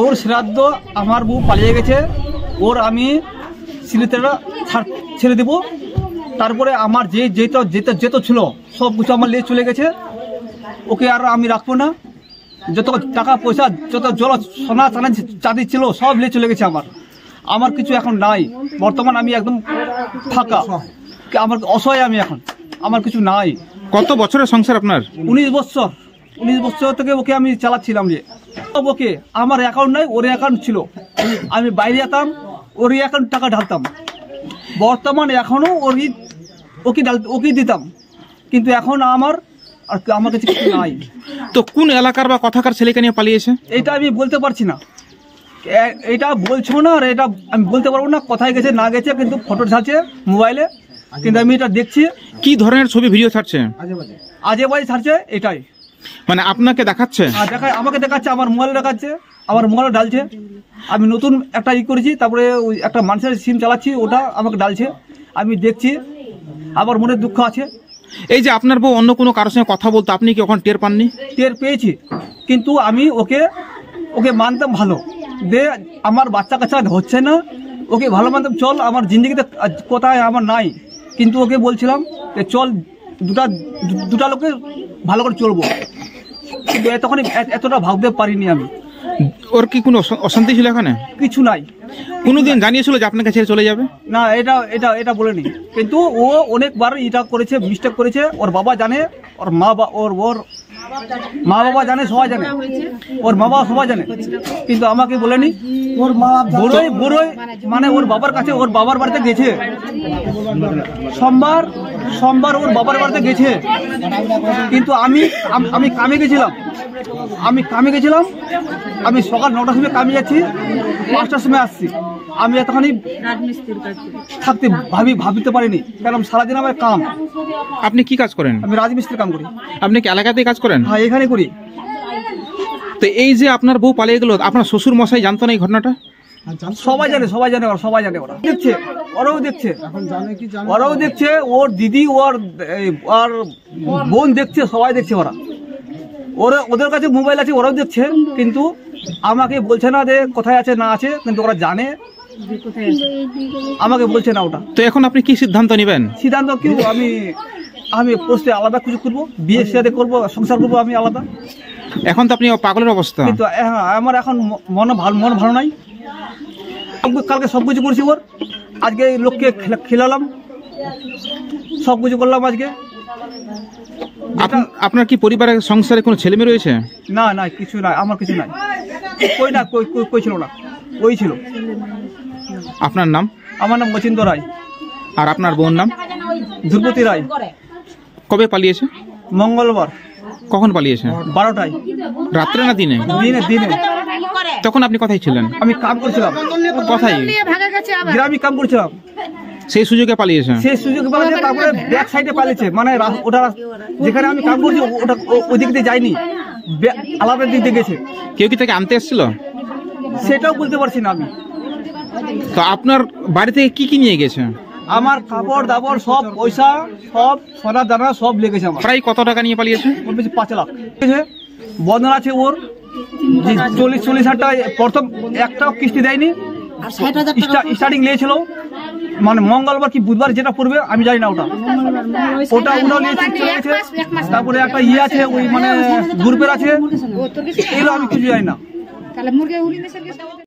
ওর শ্রাদ্ধ আমার বউ পালিয়ে গেছে, ওর আমি সিলিতেরা ছেড়ে দেবো। তারপরে আমার যেটা ছিল সব কিছু আমার নিয়ে চলে গেছে, ওকে আর আমি রাখবো না। যত টাকা পয়সা, যত জল সোনা চাঁদি ছিল সব নিয়ে চলে গেছে। আমার কিছু এখন নাই। বর্তমান আমি একদম ফাঁকা, আমার অসহায় আমি এখন, আমার কিছু নাই। কত বছরের সংসার আপনার? 19 বছর। 19 বছর থেকে ওকে আমি চালাচ্ছিলাম। যে ওকে আমার অ্যাকাউন্ট নাই, ওর অ্যাকাউন্ট ছিল। আমি বাইরে যেতাম, ওর অ্যাকাউন্ট টাকা ঢালতাম। বর্তমান এখনো ওকে দিতাম, কিন্তু এখন আমার কাছে কিছু নাই। তো কোন এলাকার বা কথাকার ছেলেকে নিয়ে পালিয়েছে? এটা আমি বলতে পারছি না, এটা বলছো না, আর এটা আমি বলতে পারবো না কোথায় গেছে না গেছে, কিন্তু ফটো ছাড়ছে মোবাইলে, কিন্তু আমি এটা দেখছি। কি ধরনের ছবি ভিডিও ছাড়ছে? আজে বাজে ছাড়ছে, এটাই। মানে আপনাকে দেখাচ্ছে? আমাকে দেখাচ্ছে, আমার মোবাইলে দেখাচ্ছে, আমার মোবাইলে ডালছে। আমি নতুন একটা করেছি, তারপরে ওই একটা মানুষের সিম চালাচ্ছি, ওটা আমাকে ডালছে, আমি দেখছি। আমার মনে দুঃখ আছে। এই যে আপনার বউ অন্য কোনো কারোর সঙ্গে কথা বলতো, আপনি কি ওখানে টের পাননি? টের পেয়েছি, কিন্তু আমি ওকে মানতাম ভালো। আমার বাচ্চা কাচ্চা হচ্ছে না, ওকে ভালো মানতাম। চল, আমার জিন্দগিতে কোথায় আমার নাই, কিন্তু ওকে বলছিলাম যে চল দুটা লোকে ভালো করে চলবো, কিন্তু তখন এতটা ভাবতে পারিনি আমি। ওর কি কোনো অশান্তি ছিল এখানে? কিছু নাই। কোনোদিন জানিয়েছিল যে আপনার কাছে চলে যাবে? না, এটা বলেনি, কিন্তু ও অনেকবার এটা করেছে, মিস্টেক করেছে। ওর বাবা জানে, ওর মা বাবা জানে, সবাই জানে, ওর মা বাবা সবাই জানে, কিন্তু আমাকে বলেনি। ওর মা বড়ই মানে ওর বাবার কাছে, ওর বাবার বাড়িতে গেছে সোমবার ওর বাবার বাড়িতে গেছে, কিন্তু আমি কামে গেছিলাম। আমি সকাল 9টার সময় কামে যাচ্ছি, 5টার সময় আসছি। আমি এতখানি থাকতে ভাবিতে পারিনি, কারণ সারাদিন আমার কাম। আপনি কি কাজ করেন? আমি রাজমিস্ত্রির কাম করি। আপনি কি এলাকাতেই কাজ করেন? হ্যাঁ, এখানে করি। তো এই যে আপনার বউ পালিয়ে গেল, আপনার শ্বশুর মশাই জানতো না এই ঘটনাটা? সবাই জানে, ওরা দেখছে, ওরাও দেখছে, ওর দিদি, ওর বোন দেখছে, সবাই দেখছে। ওদের কাছে মোবাইল আছে, ওরাও দেখছে, কিন্তু আমাকে বলছে না যে কোথায় আছে না আছে, কিন্তু ওরা জানে, আমাকে বলছে না ওটা। তো এখন আপনি কি সিদ্ধান্ত নেবেন? সিদ্ধান্ত কি, আমি পোস্টে আলাদা কিছু করবো, বিয়ে সাথে করবো, সংসার করবো আমি আলাদা। এখন তো আপনি পাগলের অবস্থা। কিন্তু আমার এখন মন ভালো নাই। কালকে সবকিছু করছি, ওর আজকে লোককে খেলালাম, সবকিছু করলাম আজকে। আপনার কি পরিবারের সংসারে কোনো ছেলে মেয়ে রয়েছে? না, কিছু নাই, আমার কিছু নাই। কই ছিল না, ওই ছিল। আপনার নাম? আমার নাম মচিন্দ্র রায়। আর আপনার বোন নাম? ধ্রুপতি রায়। কবে পালিয়েছে? মঙ্গলবার। কখন পালিয়েছে? 12টায়। রাত্রে না দিনে? দিনে। তখন আপনি কোথায় ছিলেন? আমি কাম করছিলাম। কোথায়? গ্রামে কাম করছিলাম। সেই সুযোগে পালিয়েছে? তারপরে ব্যাক সাইডে পালিয়েছে, মানে ওটা যেখানে আমি কাম করছি ওই দিক দিয়ে যায়নি, আলাদা দিক দিয়ে গেছে। কেউ কি তাকে আনতে এসেছিল? সেটাও বলতে পারছি না আমি। তো আপনার বাড়ি থেকে কি নিয়ে গেছে? আমার কাপড় দাপড়, সব পয়সা, সব সোনা দানা সব লেগেছে। আমার প্রায় কত টাকা নিয়ে পালিয়েছে? 5 লাখ। বন্ধন আছে ওর 40,000 টাকা। প্রথম একটাও কিস্তি দেয়নি, স্টার্টিং নিয়েছিল, মানে মঙ্গলবার কি বুধবার যেটা পড়বে আমি জানি না, ওটা নিয়ে চলে গেছে। তারপরে একটা আছে, ওই মানে গ্রুপের আছে, এগুলো আমি কিছু জানি না।